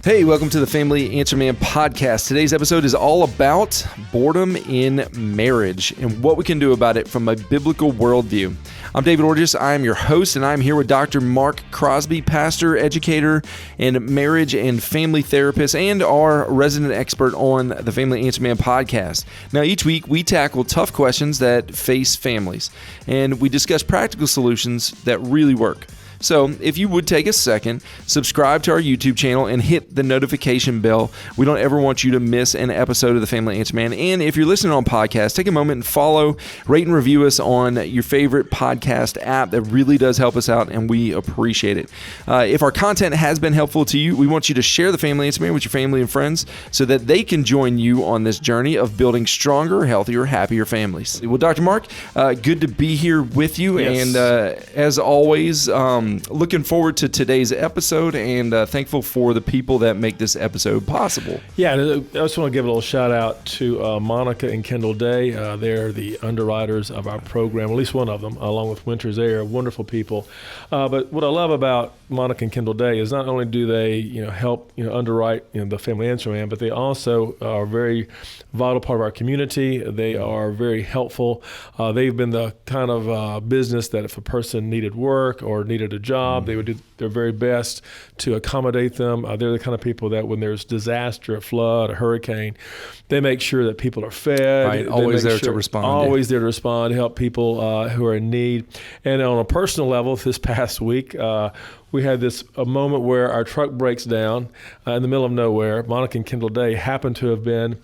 Hey, welcome to the Family Answer Man podcast. Today's episode is all about boredom in marriage and what we can do about it from a biblical worldview. I'm David Orgis. I'm your host, and I'm here with Dr. Mark Crosby, pastor, educator, and marriage and family therapist, and our resident expert on the Family Answer Man podcast. Now, each week, we tackle tough questions that face families, and we discuss practical solutions that really work. So if you would take a second, subscribe to our YouTube channel and hit the notification bell. We don't ever want you to miss an episode of the Family Answer Man. And if you're listening on podcast, take a moment and follow, rate, and review us on your favorite podcast app. That really does help us out, and we appreciate it. If our content has been helpful to you, we want you to share the Family Answer Man with your family and friends so that they can join you on this journey of building stronger, healthier, happier families. Well, Dr. Mark, good to be here with you. Yes. And as always, looking forward to today's episode and thankful for the people that make this episode possible. Yeah, I just want to give a little shout out to Monica and Kendall Day. They're the underwriters of our program, at least one of them, along with Winter's Air. Wonderful people. But what I love about Monica and Kendall Day is not only do they help underwrite the Family Answer Man, but they also are a very vital part of our community. They are very helpful. They've been the kind of business that if a person needed work or needed a job, they would do their very best to accommodate them. They're the kind of people that when there's disaster, a flood, a hurricane, they make sure that people are fed. Right, always there to respond. Always there to respond, help people who are in need. And on a personal level, this past week, we had a moment where our truck breaks down in the middle of nowhere. Monica and Kendall Day happened to have been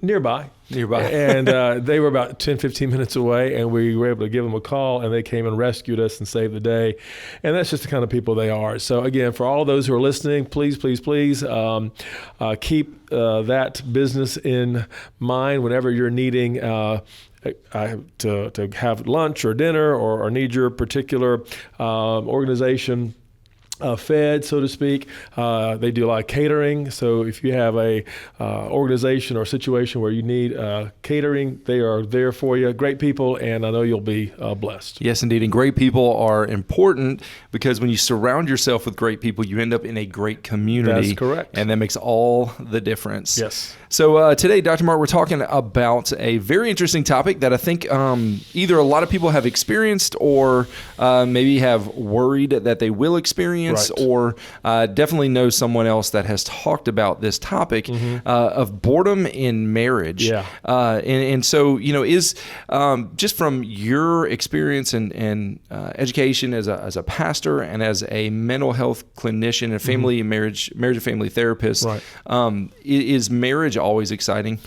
nearby. And they were about 10, 15 minutes away, and we were able to give them a call, and they came and rescued us and saved the day. And that's just the kind of people they are. So again, for all those who are listening, please keep that business in mind whenever you're needing to have lunch or dinner or need your particular organization fed, so to speak. They do a lot of catering. So if you have a organization or situation where you need catering, they are there for you. Great people, and I know you'll be blessed. Yes, indeed. And great people are important because when you surround yourself with great people, you end up in a great community. That's correct. And that makes all the difference. Yes. So today, Dr. Mark, we're talking about a very interesting topic that I think either a lot of people have experienced or maybe have worried that they will experience. Right. Or definitely know someone else that has talked about this topic of boredom in marriage. Yeah. And so, is just from your experience and education as a pastor and as a mental health clinician and family and marriage and family therapist, right. Is marriage always exciting?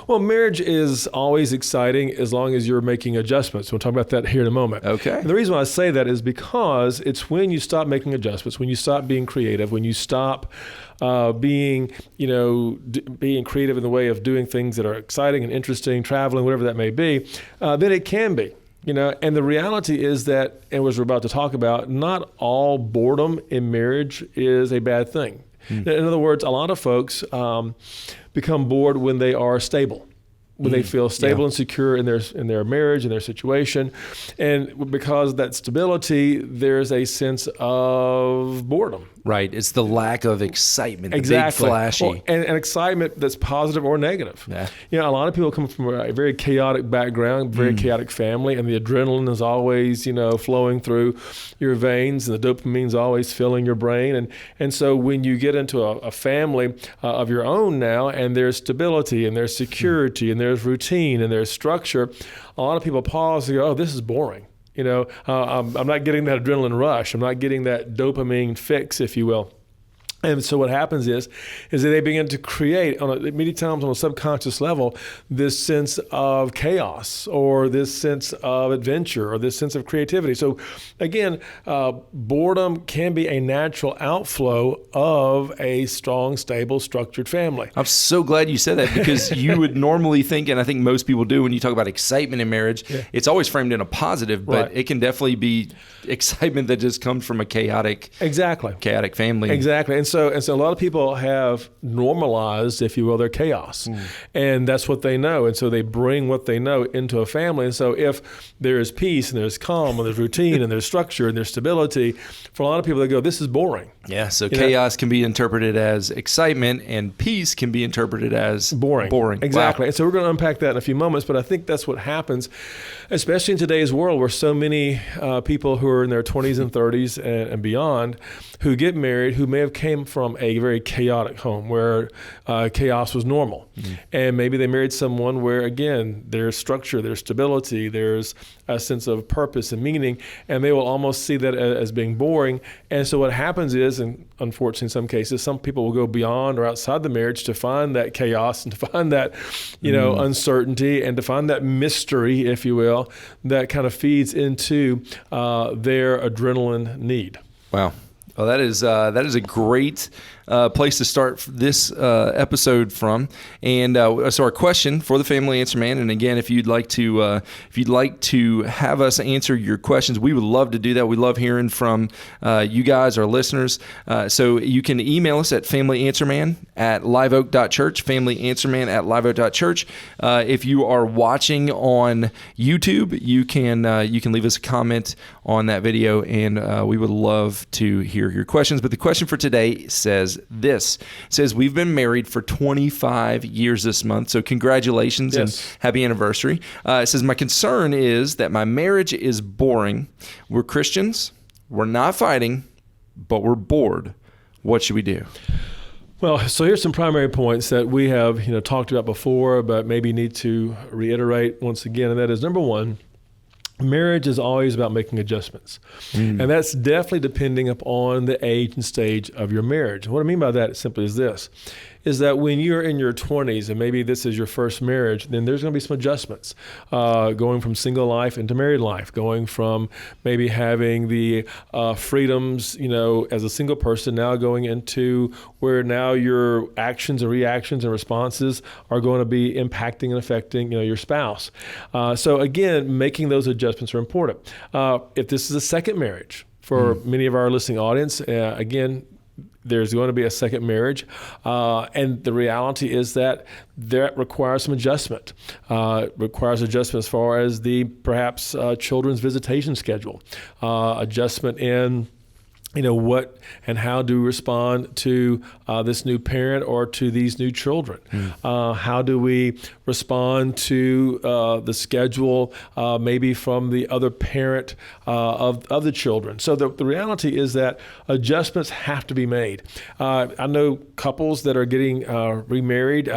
Well, marriage is always exciting as long as you're making adjustments. We'll talk about that here in a moment. Okay. And the reason why I say that is because it's when you stop making adjustments, when you stop being creative, when you stop being creative in the way of doing things that are exciting and interesting, traveling, whatever that may be, then it can be. And the reality is that, and as we're about to talk about, not all boredom in marriage is a bad thing. In other words, a lot of folks become bored when they are stable, when they feel stable and secure in their marriage and their situation. And because of that stability, there's a sense of boredom. Right. It's the lack of excitement, the exactly. big flashy. Well, and excitement that's positive or negative. Yeah. A lot of people come from a very chaotic background, very chaotic family, and the adrenaline is always, flowing through your veins, and the dopamine's always filling your brain. And so when you get into a family of your own now, and there's stability, and there's security, and there's routine, and there's structure, a lot of people pause and go, oh, this is boring. I'm not getting that adrenaline rush. I'm not getting that dopamine fix, if you will. And so what happens is that they begin to create, many times on a subconscious level, this sense of chaos or this sense of adventure or this sense of creativity. So again, boredom can be a natural outflow of a strong, stable, structured family. I'm so glad you said that because you would normally think, and I think most people do when you talk about excitement in marriage, it's always framed in a positive, but it can definitely be excitement that just comes from a chaotic family. Exactly. And so a lot of people have normalized, if you will, their chaos. And that's what they know. And so they bring what they know into a family. And so if there is peace and there's calm and there's routine and there's structure and there's stability, for a lot of people, they go, this is boring. Yeah, so chaos can be interpreted as excitement, and peace can be interpreted as boring. Exactly. Wow. And so we're going to unpack that in a few moments, but I think that's what happens, especially in today's world where so many people who are in their 20s and 30s and beyond who get married, who may have came from a very chaotic home where chaos was normal. And maybe they married someone where, again, there's structure, there's stability, there's a sense of purpose and meaning, and they will almost see that as being boring. And so what happens is, and unfortunately in some cases, some people will go beyond or outside the marriage to find that chaos and to find that, uncertainty and to find that mystery, if you will, that kind of feeds into their adrenaline need. Wow. Well, that is a great place to start this episode from. And so our question for the Family Answer Man, and again, if you'd like to have us answer your questions, we would love to do that. We love hearing from you guys, our listeners. So you can email us at familyanswerman@liveoak.church, familyanswerman@liveoak.church. If you are watching on YouTube, you can leave us a comment on that video, and we would love to hear your questions. But the question for today says this. It says, we've been married for 25 years this month, so congratulations and happy anniversary. It says, my concern is that my marriage is boring. We're Christians, we're not fighting, but we're bored. What should we do? Well, so here's some primary points that we have talked about before, but maybe need to reiterate once again, and that is, number one, marriage is always about making adjustments. And that's definitely depending upon the age and stage of your marriage. And what I mean by that simply is this, is that when you're in your 20s and maybe this is your first marriage, then there's going to be some adjustments, going from single life into married life, going from maybe having the freedoms, as a single person, now going into where now your actions and reactions and responses are going to be impacting and affecting, your spouse. So again, making those adjustments are important. If this is a second marriage, for many of our listening audience, again, there's going to be a second marriage, and the reality is that requires some adjustment. Requires adjustment as far as the perhaps children's visitation schedule, adjustment in what and how do we respond to this new parent or to these new children? How do we respond to the schedule maybe from the other parent of the children? So the reality is that adjustments have to be made. I know couples that are getting remarried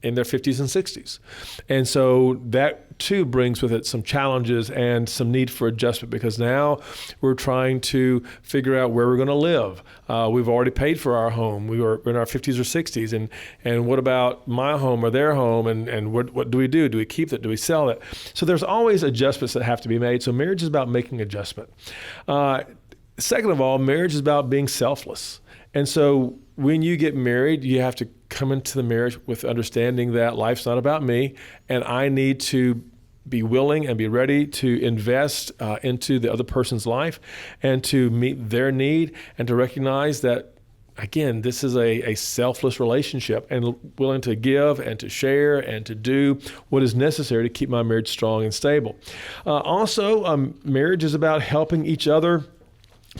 in their 50s and 60s. And so that too brings with it some challenges and some need for adjustment, because now we're trying to figure out where we're going to live. We've already paid for our home. We were in our 50s or 60s. And what about my home or their home? And what do we do? Do we keep it? Do we sell it? So there's always adjustments that have to be made. So marriage is about making adjustment. Second of all, marriage is about being selfless. And so when you get married, you have to come into the marriage with understanding that life's not about me, and I need to be willing and be ready to invest into the other person's life and to meet their need, and to recognize that, again, this is a selfless relationship, and willing to give and to share and to do what is necessary to keep my marriage strong and stable. Also, marriage is about helping each other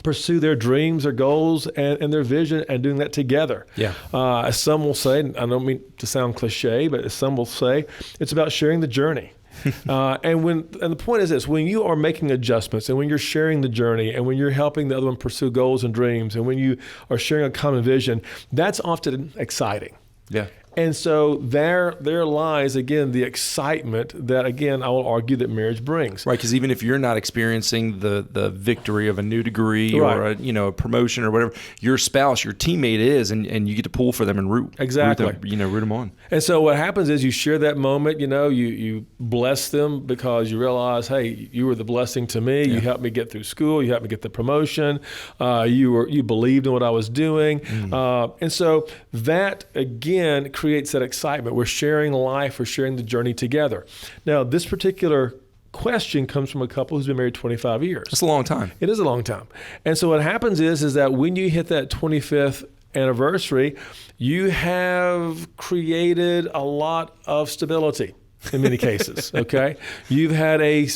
pursue their dreams, their goals, and their vision, and doing that together. Yeah. As some will say, and I don't mean to sound cliche, but as some will say, it's about sharing the journey. And the point is this: when you are making adjustments, and when you're sharing the journey, and when you're helping the other one pursue goals and dreams, and when you are sharing a common vision, that's often exciting. Yeah. And so there lies, again, the excitement that, again, I will argue that marriage brings. Right, because even if you're not experiencing the victory of a new degree or a promotion or whatever, your spouse, your teammate is, and you get to pull for them and root them on. And so what happens is you share that moment, you bless them because you realize, hey, you were the blessing to me. Yeah. You helped me get through school. You helped me get the promotion. You believed in what I was doing. And so that, again, creates that excitement. We're sharing life, we're sharing the journey together. Now, this particular question comes from a couple who's been married 25 years. That's a long time. It is a long time. And so what happens is that when you hit that 25th anniversary, you have created a lot of stability in many cases, okay? You've had a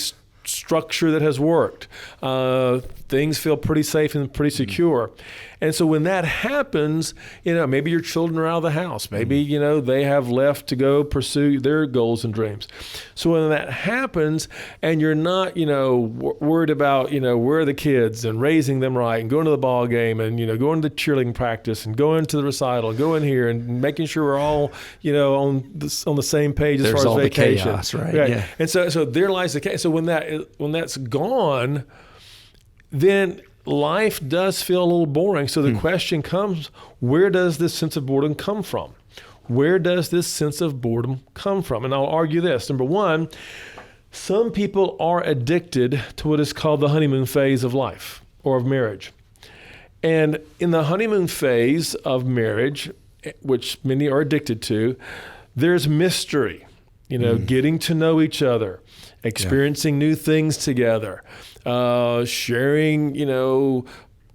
structure that has worked. Things feel pretty safe and pretty secure. And so when that happens, maybe your children are out of the house. Maybe, they have left to go pursue their goals and dreams. So when that happens and you're not, worried about, where are the kids and raising them right and going to the ball game and, going to the cheerleading practice and going to the recital and going here and making sure we're all, on the same page as far as vacation. There's all the chaos, right? Yeah. And so there lies the chaos. So when that's gone, then life does feel a little boring. So the question comes, where does this sense of boredom come from? Where does this sense of boredom come from? And I'll argue this. Number one, some people are addicted to what is called the honeymoon phase of life or of marriage. And in the honeymoon phase of marriage, which many are addicted to, there's mystery, getting to know each other, experiencing new things together, sharing,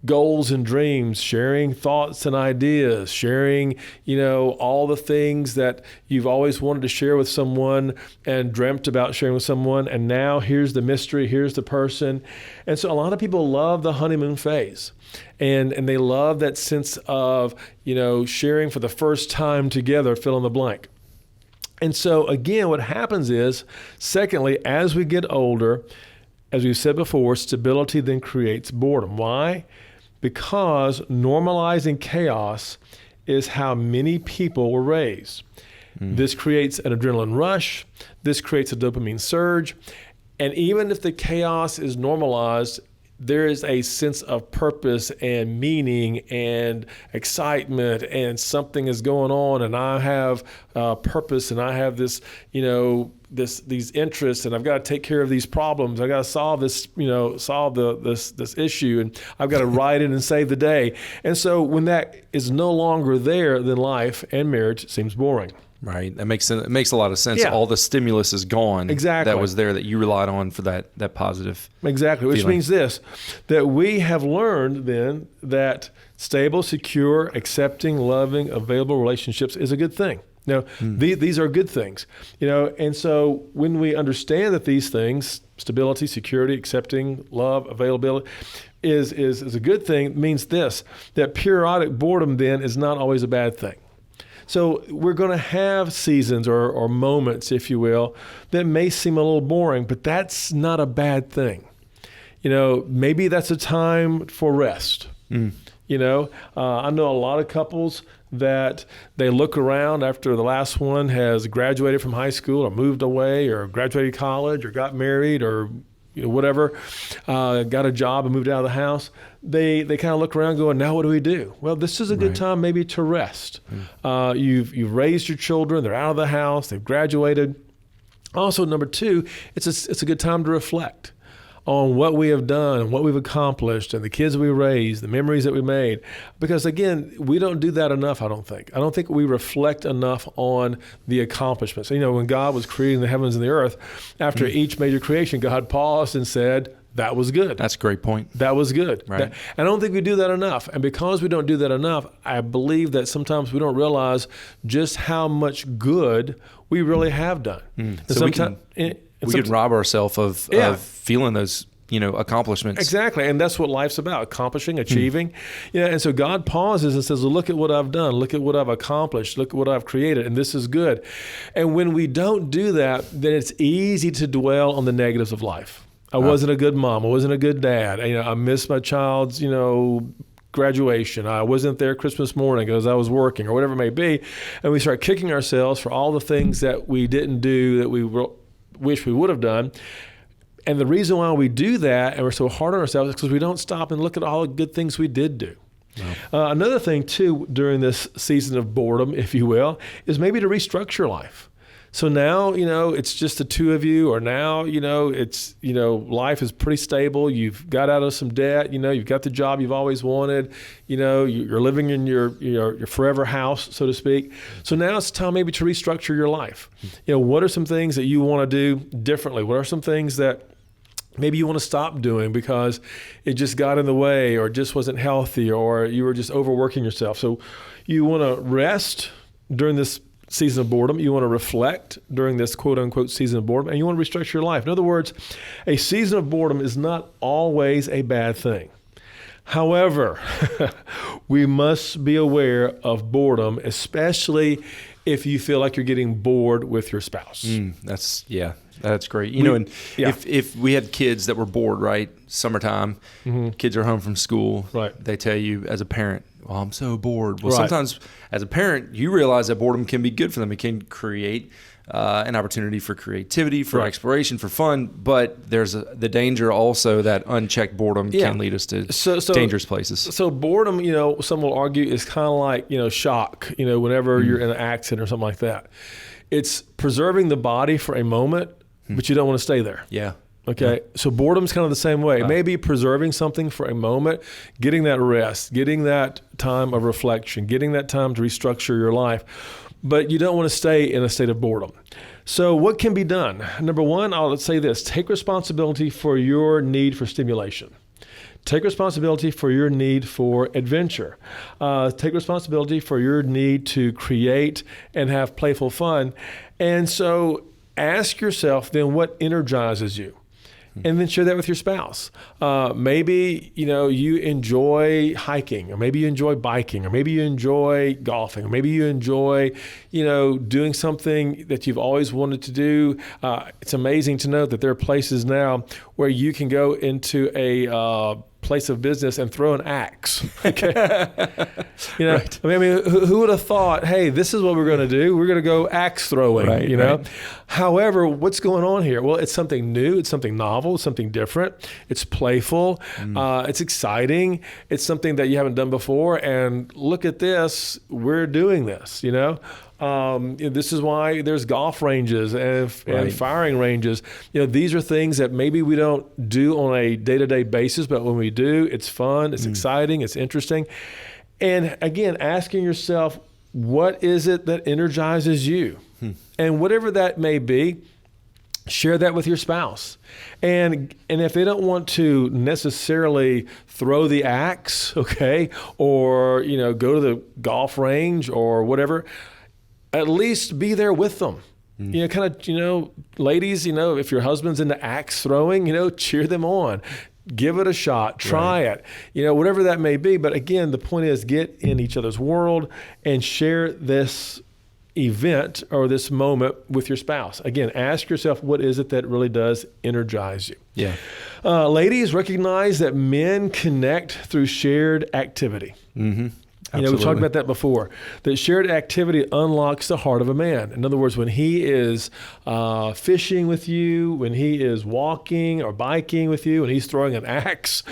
goals and dreams, sharing thoughts and ideas, sharing, all the things that you've always wanted to share with someone and dreamt about sharing with someone. And now here's the mystery, here's the person. And so a lot of people love the honeymoon phase. And they love that sense of, sharing for the first time together, fill in the blank. And so again, what happens is, secondly, as we get older, as we've said before, stability then creates boredom. Why? Because normalizing chaos is how many people were raised. This creates an adrenaline rush. This creates a dopamine surge. And even if the chaos is normalized, there is a sense of purpose and meaning and excitement, and something is going on, and I have purpose, and I have this, these interests, and I've got to take care of these problems. I've got to solve this, this issue, and I've got to ride in and save the day. And so when that is no longer there, then life and marriage seems boring. Right. That makes sense. It makes a lot of sense. Yeah. All the stimulus is gone. Exactly. That was there that you relied on for that positive. Exactly. Which feeling. means this, that we have learned then that stable, secure, accepting, loving, available relationships is a good thing. Now, these are good things, and so when we understand that these things, stability, security, accepting, love, availability, is a good thing, it means this, that periodic boredom then is not always a bad thing. So we're going to have seasons or moments, if you will, that may seem a little boring, but that's not a bad thing. Maybe that's a time for rest. I know a lot of couples that they look around after the last one has graduated from high school or moved away or graduated college or got married or whatever, got a job and moved out of the house. They kind of look around going, now what do we do? Well, this is a good time maybe to rest. You've raised your children, they're out of the house, they've graduated. Also, number two, it's a good time to reflect on what we have done and what we've accomplished and the kids we raised, the memories that we made. Because again, we don't do that enough, I don't think. I don't think we reflect enough on the accomplishments. When God was creating the heavens and the earth, after each major creation, God paused and said, that was good. That's a great point. That was good. Right. I don't think we do that enough. And because we don't do that enough, I believe that sometimes we don't realize just how much good we really have done. So we can rob ourselves of feeling those, accomplishments. Exactly. And that's what life's about, accomplishing, achieving. And so God pauses and says, well, look at what I've done. Look at what I've accomplished. Look at what I've created. And this is good. And when we don't do that, then it's easy to dwell on the negatives of life. I wasn't a good mom. I wasn't a good dad. I missed my child's, graduation. I wasn't there Christmas morning because I was working or whatever it may be. And we start kicking ourselves for all the things that we didn't do that we wish we would have done. And the reason why we do that and we're so hard on ourselves is because we don't stop and look at all the good things we did do. Another thing, too, during this season of boredom, if you will, is maybe to restructure life. So now, it's just the two of you, or now, it's, life is pretty stable. You've got out of some debt, you've got the job you've always wanted, you're living in your forever house, so to speak. So now it's time maybe to restructure your life. What are some things that you want to do differently? What are some things that maybe you want to stop doing because it just got in the way or just wasn't healthy or you were just overworking yourself. So you want to rest during this season of boredom. You want to reflect during this quote unquote season of boredom, and you want to restructure your life. In other words, a season of boredom is not always a bad thing. However, we must be aware of boredom, especially if you feel like you're getting bored with your spouse. That's great. And if we had kids that were bored, right? Summertime, kids are home from school. Right. They tell you as a parent, "Well, I'm so bored." Well, sometimes as a parent, you realize that boredom can be good for them. It can create an opportunity for creativity, for exploration, for fun. But there's the danger also that unchecked boredom can lead us to dangerous places. So boredom, some will argue, is kind of like, shock, whenever you're in an accident or something like that. It's preserving the body for a moment, but you don't want to stay there. Yeah. Okay. Yeah. So boredom's kind of the same way. Right. It may be preserving something for a moment, getting that rest, getting that time of reflection, getting that time to restructure your life, but you don't want to stay in a state of boredom. So what can be done? Number one, let's say this: take responsibility for your need for stimulation. Take responsibility for your need for adventure. Take responsibility for your need to create and have playful fun. And so ask yourself then, what energizes you? And then share that with your spouse. Maybe, you enjoy hiking, or maybe you enjoy biking, or maybe you enjoy golfing, or maybe you enjoy, doing something that you've always wanted to do. It's amazing to know that there are places now where you can go into a place of business and throw an axe. Okay. Right. I mean, who would have thought, hey, this is what we're going to do. We're going to go axe throwing, Right. However, what's going on here? Well, it's something new. It's something novel. It's something different. It's playful. It's exciting. It's something that you haven't done before. And look at this. We're doing this, This is why there's golf ranges and firing ranges. These are things that maybe we don't do on a day-to-day basis, but when we do, it's fun, it's exciting, it's interesting. And again, asking yourself, what is it that energizes you? And whatever that may be, share that with your spouse. And if they don't want to necessarily throw the axe, okay, or go to the golf range or whatever, at least be there with them. Ladies, if your husband's into axe throwing, cheer them on. Give it a shot. Try it. Whatever that may be. But again, the point is, get in each other's world and share this event or this moment with your spouse. Again, ask yourself, what is it that really does energize you? Yeah. Ladies, recognize that men connect through shared activity. Absolutely. We talked about that before. That shared activity unlocks the heart of a man. In other words, when he is fishing with you, when he is walking or biking with you, when he's throwing an axe,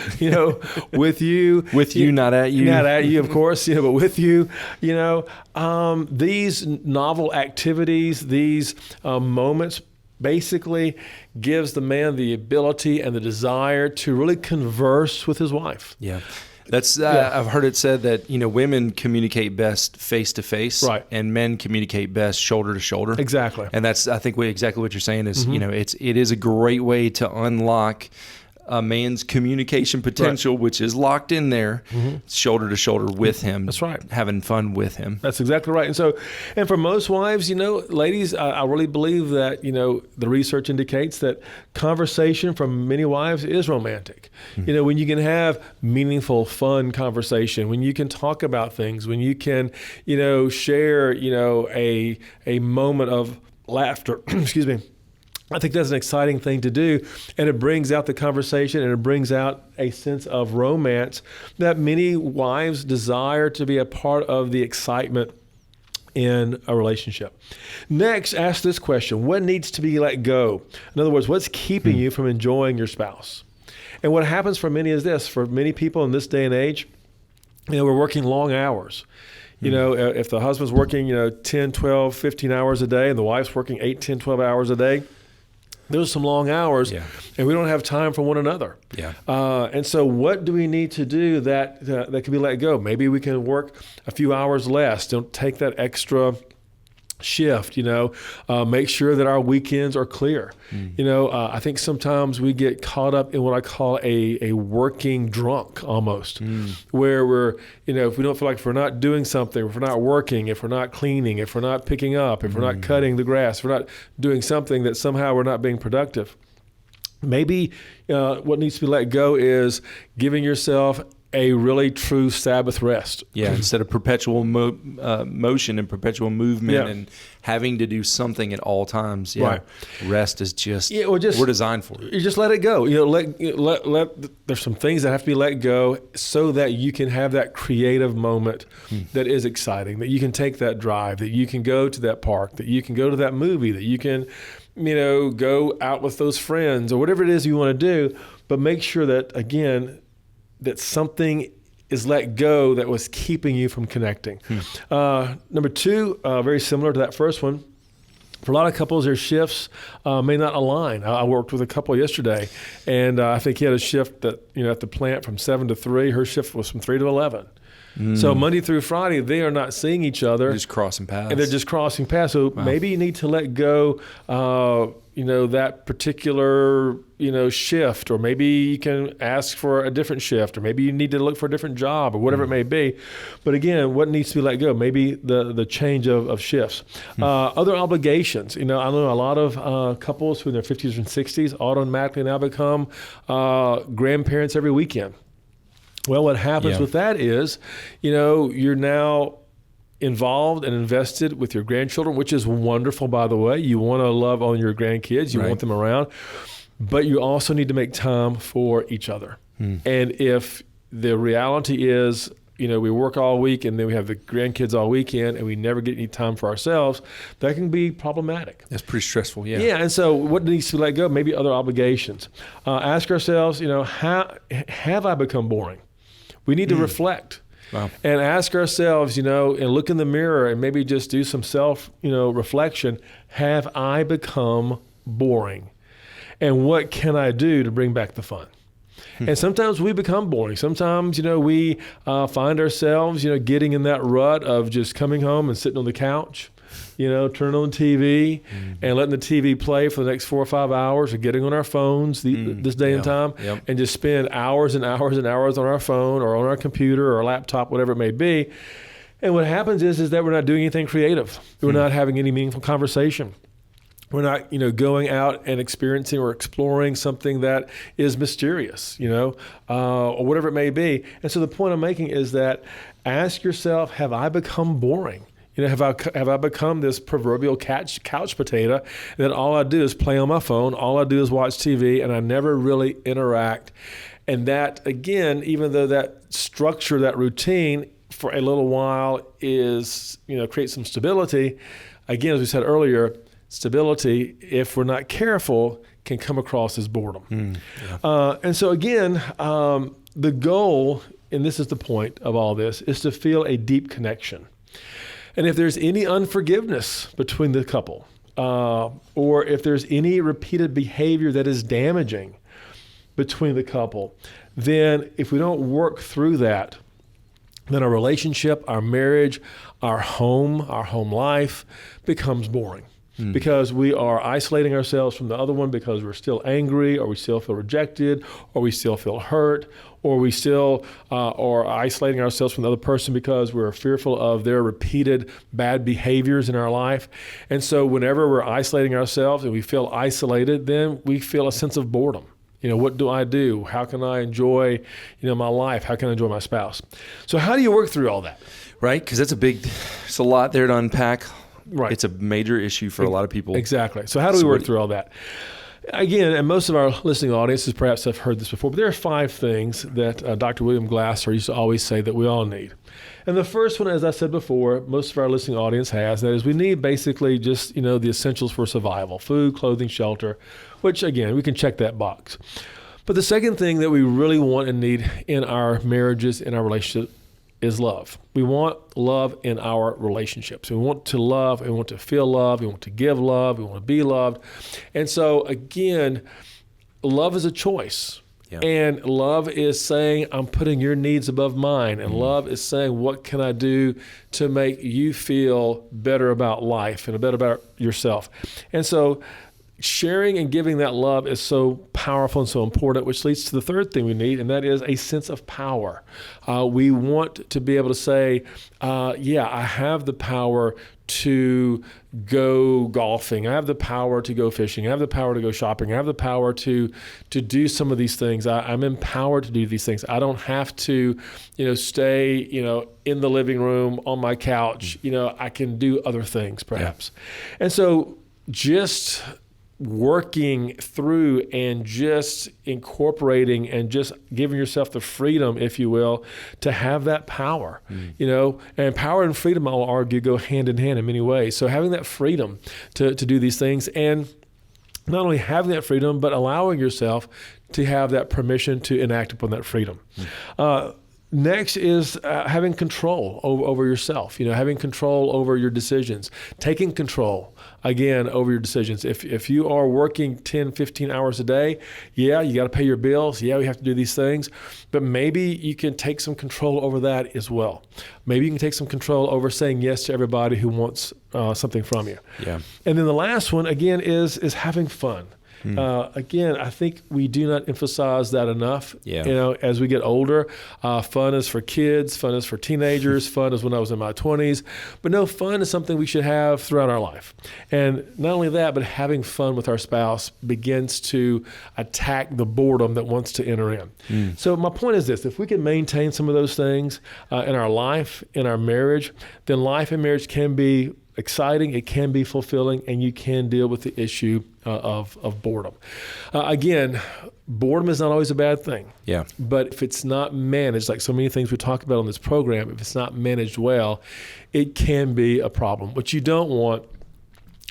with you. With you, not at you. Not at you, of course, but with you, these novel activities, these moments, basically gives the man the ability and the desire to really converse with his wife. Yeah. That's I've heard it said that women communicate best face to face, right, and men communicate best shoulder to shoulder. Exactly. And that's exactly what you're saying is it is a great way to unlock a man's communication potential, right, which is locked in there, shoulder to shoulder with him. That's right. Having fun with him. That's exactly right. And for most wives, ladies, I really believe that, the research indicates that conversation from many wives is romantic. When you can have meaningful, fun conversation, when you can talk about things, when you can, share, a moment of laughter, excuse me. I think that's an exciting thing to do, and it brings out the conversation, and it brings out a sense of romance that many wives desire to be a part of the excitement in a relationship. Next, ask this question: what needs to be let go? In other words, what's keeping you from enjoying your spouse? And what happens for many is this: for many people in this day and age, we're working long hours. If the husband's working, 10, 12, 15 hours a day, and the wife's working 8, 10, 12 hours a day, there's some long hours, and we don't have time for one another. Yeah. And so what do we need to do that can be let go? Maybe we can work a few hours less. Don't take that extra shift, make sure that our weekends are clear. I think sometimes we get caught up in what I call a working drunk almost, where we're, if we don't feel like if we're not doing something, if we're not working, if we're not cleaning, if we're not picking up, if we're not cutting the grass, if we're not doing something, that somehow we're not being productive. Maybe what needs to be let go is giving yourself a really true Sabbath rest. Yeah, instead of perpetual motion and perpetual movement and having to do something at all times. Yeah, right. Rest is we're designed for it. You just let it go. There's some things that have to be let go so that you can have that creative moment that is exciting, that you can take that drive, that you can go to that park, that you can go to that movie, that you can, go out with those friends or whatever it is you want to do. But make sure that, again, that something is let go that was keeping you from connecting. Number two, very similar to that first one, for a lot of couples, their shifts may not align. I worked with a couple yesterday, and I think he had a shift that, at the plant from 7 to 3. Her shift was from 3 to 11. So Monday through Friday, they are not seeing each other. Just crossing paths. And they're just crossing paths. So maybe you need to let go, that particular, shift, or maybe you can ask for a different shift, or maybe you need to look for a different job, or whatever it may be. But again, what needs to be let go? Maybe the change of shifts. Other obligations. I know a lot of couples who in their 50s and 60s automatically now become grandparents every weekend. Well, what happens with that is, you're now involved and invested with your grandchildren, which is wonderful, by the way. You want to love on your grandkids. You want them around. But you also need to make time for each other. And if the reality is, we work all week and then we have the grandkids all weekend and we never get any time for ourselves, that can be problematic. That's pretty stressful, yeah. Yeah, and so what needs to let go? Maybe other obligations. Ask ourselves, how have I become boring? We need to reflect and ask ourselves, and look in the mirror and maybe just do some self, reflection. Have I become boring? And what can I do to bring back the fun? And sometimes we become boring. Sometimes, we find ourselves, getting in that rut of just coming home and sitting on the couch, turning on the TV and letting the TV play for the next 4 or 5 hours, or getting on our phones this day and time and just spend hours and hours and hours on our phone or on our computer or our laptop, whatever it may be. And what happens is that we're not doing anything creative. We're not having any meaningful conversation. We're not, going out and experiencing or exploring something that is mysterious, or whatever it may be. And so the point I'm making is that ask yourself, have I become boring? Have I become this proverbial couch potato that all I do is play on my phone, all I do is watch TV, and I never really interact? And that, again, even though that structure, that routine for a little while is, creates some stability, again, as we said earlier, stability, if we're not careful, can come across as boredom. And so again, the goal, and this is the point of all this, is to feel a deep connection. And if there's any unforgiveness between the couple, or if there's any repeated behavior that is damaging between the couple, then if we don't work through that, then our relationship, our marriage, our home life becomes boring. Because we are isolating ourselves from the other one because we're still angry, or we still feel rejected, or we still feel hurt, or we still are isolating ourselves from the other person because we're fearful of their repeated bad behaviors in our life. And so whenever we're isolating ourselves and we feel isolated, then we feel a sense of boredom. What do I do? How can I enjoy, my life? How can I enjoy my spouse? So how do you work through all that? Right, because it's a lot there to unpack. Right. It's a major issue for a lot of people. Exactly. So how do we work through all that? Again, and most of our listening audiences perhaps have heard this before, but there are 5 things that Dr. William Glasser used to always say that we all need. And the first one, as I said before, most of our listening audience has, that is we need basically just, the essentials for survival: food, clothing, shelter, which again, we can check that box. But the second thing that we really want and need in our marriages, in our relationship, is love. We want love in our relationships. We want to love, we want to feel love, we want to give love, we want to be loved. And so again, love is a choice. Yeah. And love is saying, I'm putting your needs above mine. And love is saying, what can I do to make you feel better about life and better about yourself? And so sharing and giving that love is so powerful and so important, which leads to the third thing we need, and that is a sense of power. We want to be able to say, I have the power to go golfing. I have the power to go fishing. I have the power to go shopping. I have the power to do some of these things. I'm empowered to do these things. I don't have to, stay, in the living room on my couch. I can do other things perhaps. Yeah. And so just working through and just incorporating and just giving yourself the freedom, if you will, to have that power, and power and freedom, I'll argue, go hand in hand in many ways. So having that freedom to do these things, and not only having that freedom, but allowing yourself to have that permission to enact upon that freedom. Next is having control over yourself, having control over your decisions, taking control, again, over your decisions. If you are working 10, 15 hours a day, you got to pay your bills. We have to do these things. But maybe you can take some control over that as well. Maybe you can take some control over saying yes to everybody who wants something from you. Yeah. And then the last one, again, is having fun. Again, I think we do not emphasize that enough. As we get older, fun is for kids, fun is for teenagers, fun is when I was in my 20s. But no, fun is something we should have throughout our life. And not only that, but having fun with our spouse begins to attack the boredom that wants to enter in. So my point is this: if we can maintain some of those things in our life, in our marriage, then life and marriage can be exciting, it can be fulfilling, and you can deal with the issue of boredom. Again, boredom is not always a bad thing. Yeah. But if it's not managed, like so many things we talk about on this program, if it's not managed well, it can be a problem. What you don't want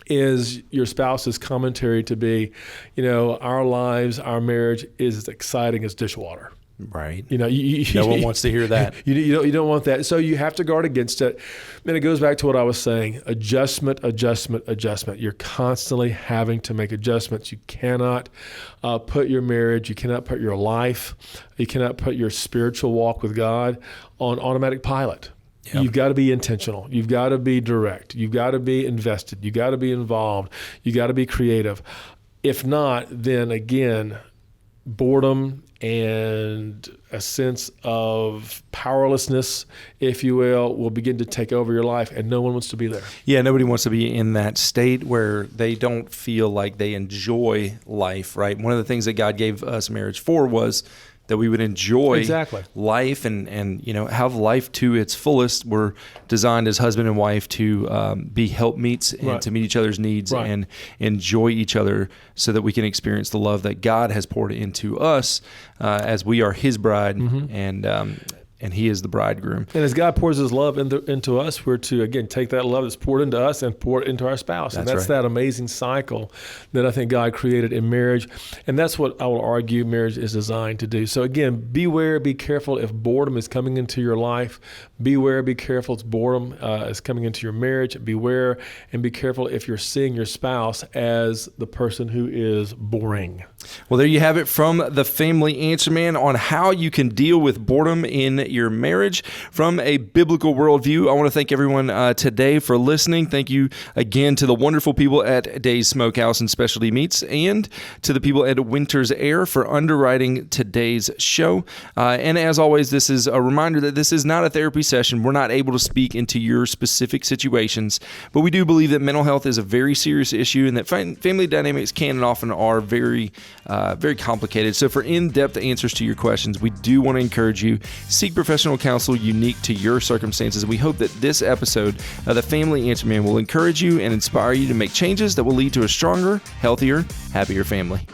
is your spouse's commentary to be, our lives, our marriage is as exciting as dishwater. Right. No one wants to hear that. You don't want that. So you have to guard against it. And it goes back to what I was saying: adjustment. You're constantly having to make adjustments. You cannot put your marriage, you cannot put your life, you cannot put your spiritual walk with God on automatic pilot. Yep. You've got to be intentional. You've got to be direct. You've got to be invested. You've got to be involved. You've got to be creative. If not, then again, boredom and a sense of powerlessness, if you will begin to take over your life, and no one wants to be there. Yeah, nobody wants to be in that state where they don't feel like they enjoy life, right? One of the things that God gave us marriage for was that we would enjoy life and have life to its fullest. We're designed as husband and wife to be helpmeets and to meet each other's needs and enjoy each other so that we can experience the love that God has poured into us as we are his bride and he is the bridegroom. And as God pours his love into us, we're to, again, take that love that's poured into us and pour it into our spouse. And that's that amazing cycle that I think God created in marriage. And that's what I will argue marriage is designed to do. So again, beware, be careful if boredom is coming into your life. Beware, be careful if boredom is coming into your marriage. Beware and be careful if you're seeing your spouse as the person who is boring. Well, there you have it from the Family Answer Man on how you can deal with boredom in your marriage from a biblical worldview. I want to thank everyone today for listening. Thank you again to the wonderful people at Days Smokehouse and Specialty Meats, and to the people at Winter's Air for underwriting today's show. And as always, this is a reminder that this is not a therapy session. We're not able to speak into your specific situations, but we do believe that mental health is a very serious issue and that family dynamics can and often are very complicated. So for in-depth answers to your questions, we do want to encourage you, seek professional counsel unique to your circumstances. We hope that this episode of the Family Answer Man will encourage you and inspire you to make changes that will lead to a stronger, healthier, happier family.